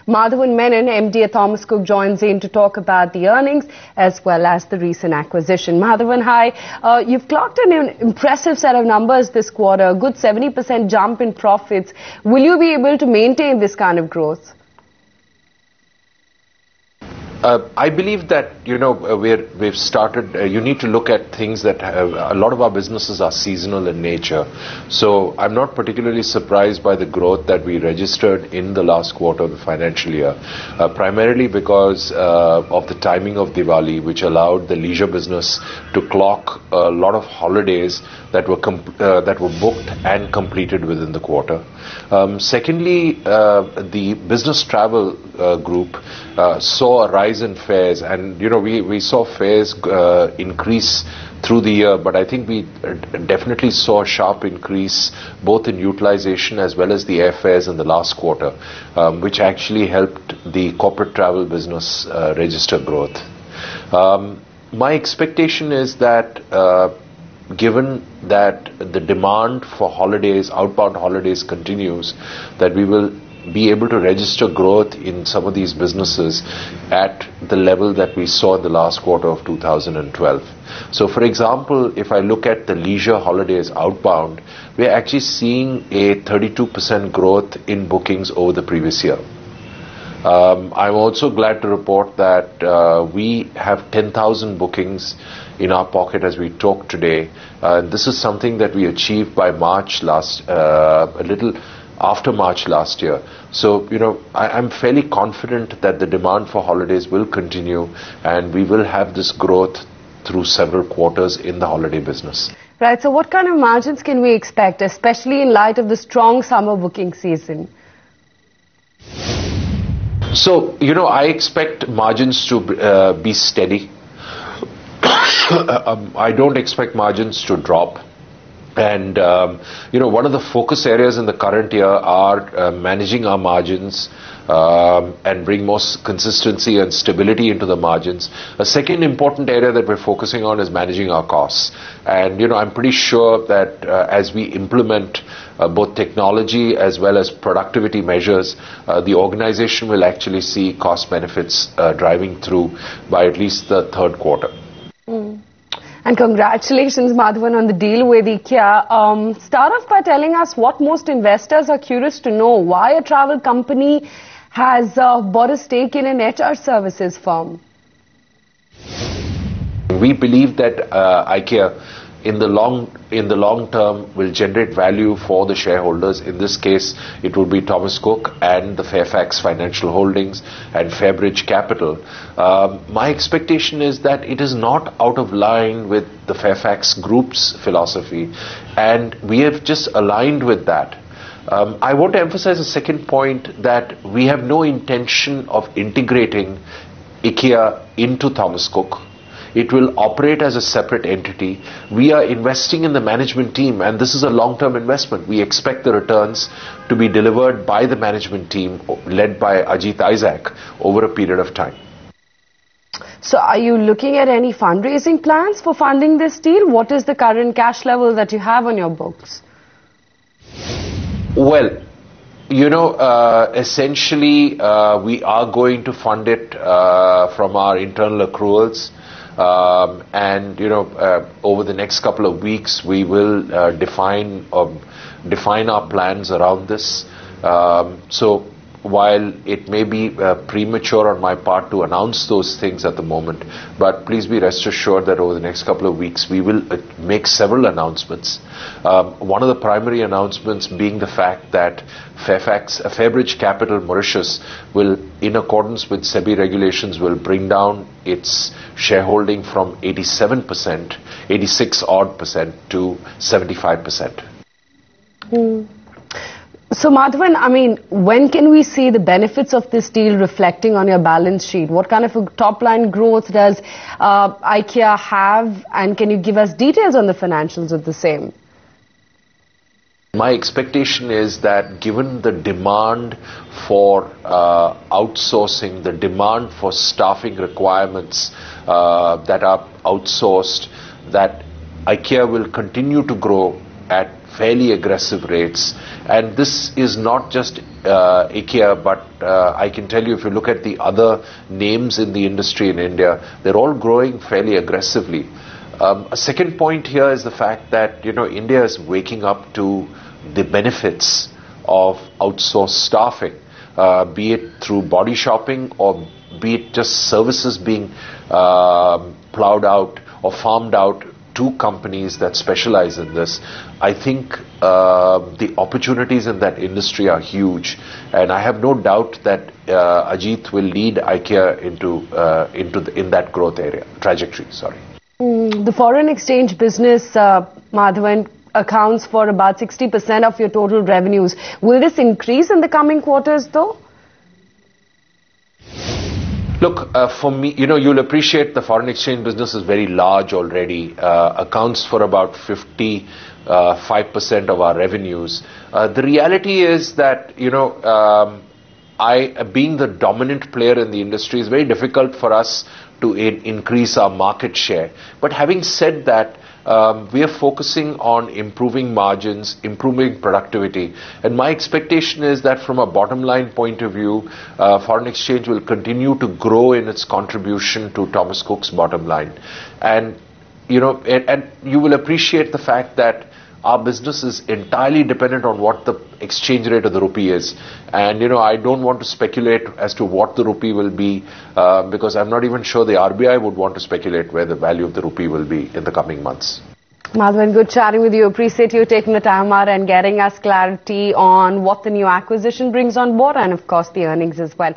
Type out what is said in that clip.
Madhavan Menon, MD at Thomas Cook, joins in to talk about the earnings as well as the recent acquisition. Madhavan, hi. You've clocked an impressive set of numbers this quarter, a good 70% jump in profits. Will you be able to maintain this kind of growth? I believe that, we've started, you need to look at things that a lot of our businesses are seasonal in nature. So I'm not particularly surprised by the growth that we registered in the last quarter of the financial year, primarily because of the timing of Diwali, which allowed the leisure business to clock a lot of holidays that were booked and completed within the quarter. Secondly, the business travel group saw a rise in fares, and we saw fares increase through the year, but I think we definitely saw a sharp increase both in utilization as well as the airfares in the last quarter, which actually helped the corporate travel business register growth. My expectation is that given that the demand for holidays, outbound holidays continues, that we will be able to register growth in some of these businesses at the level that we saw in the last quarter of 2012. So, for example, if I look at the leisure holidays outbound, we're actually seeing a 32% growth in bookings over the previous year. I'm also glad to report that we have 10,000 bookings in our pocket as we talk today. This is something that we achieved by March a little after March last year. So, I'm fairly confident that the demand for holidays will continue and we will have this growth through several quarters in the holiday business. Right. So what kind of margins can we expect, especially in light of the strong summer booking season? So, I expect margins to be steady. I don't expect margins to drop. And, one of the focus areas in the current year are managing our margins and bring more consistency and stability into the margins. A second important area that we're focusing on is managing our costs. And, I'm pretty sure that as we implement both technology as well as productivity measures, the organization will actually see cost benefits driving through by at least the third quarter. And congratulations, Madhavan, on the deal with IKEA. Start off by telling us what most investors are curious to know. Why a travel company has bought a stake in an HR services firm? We believe that IKEA in the long term will generate value for the shareholders. In this case, it will be Thomas Cook and the Fairfax Financial Holdings and Fairbridge Capital. My expectation is that it is not out of line with the Fairfax Group's philosophy, and we have just aligned with that. I want to emphasize a second point, that we have no intention of integrating IKEA into Thomas Cook. It will operate as a separate entity. We are investing in the management team, and this is a long-term investment. We expect the returns to be delivered by the management team led by Ajit Isaac over a period of time. So are you looking at any fundraising plans for funding this deal? What is the current cash level that you have on your books? Well, essentially we are going to fund it from our internal accruals. And over the next couple of weeks we will define our plans around this. So while it may be premature on my part to announce those things at the moment, but please be rest assured that over the next couple of weeks we will make several announcements. One of the primary announcements being the fact that Fairbridge Capital Mauritius will, in accordance with SEBI regulations, will bring down its shareholding from 86% to 75%. So Madhavan, when can we see the benefits of this deal reflecting on your balance sheet? What kind of a top-line growth does IKEA have, and can you give us details on the financials of the same? My expectation is that given the demand for outsourcing, the demand for staffing requirements that are outsourced, that IKEA will continue to grow at fairly aggressive rates. And this is not just IKEA, but I can tell you, if you look at the other names in the industry in India, they're all growing fairly aggressively. A second point here is the fact that, India is waking up to the benefits of outsourced staffing, be it through body shopping or be it just services being plowed out or farmed out to companies that specialize in this. I think the opportunities in that industry are huge, and I have no doubt that Ajit will lead IKEA in that growth area trajectory. Sorry. The foreign exchange business, Madhavan, accounts for about 60% of your total revenues. Will this increase in the coming quarters, though? Look, for me, you'll appreciate the foreign exchange business is very large already, accounts for about 55% of our revenues. The reality is that, being the dominant player in the industry, is very difficult for us to increase our market share. But having said that, we are focusing on improving margins, improving productivity. And my expectation is that from a bottom line point of view, foreign exchange will continue to grow in its contribution to Thomas Cook's bottom line. And, and you will appreciate the fact that our business is entirely dependent on what the exchange rate of the rupee is. And, I don't want to speculate as to what the rupee will be, because I'm not even sure the RBI would want to speculate where the value of the rupee will be in the coming months. Madhavan, good chatting with you. Appreciate you taking the time out and getting us clarity on what the new acquisition brings on board and, of course, the earnings as well.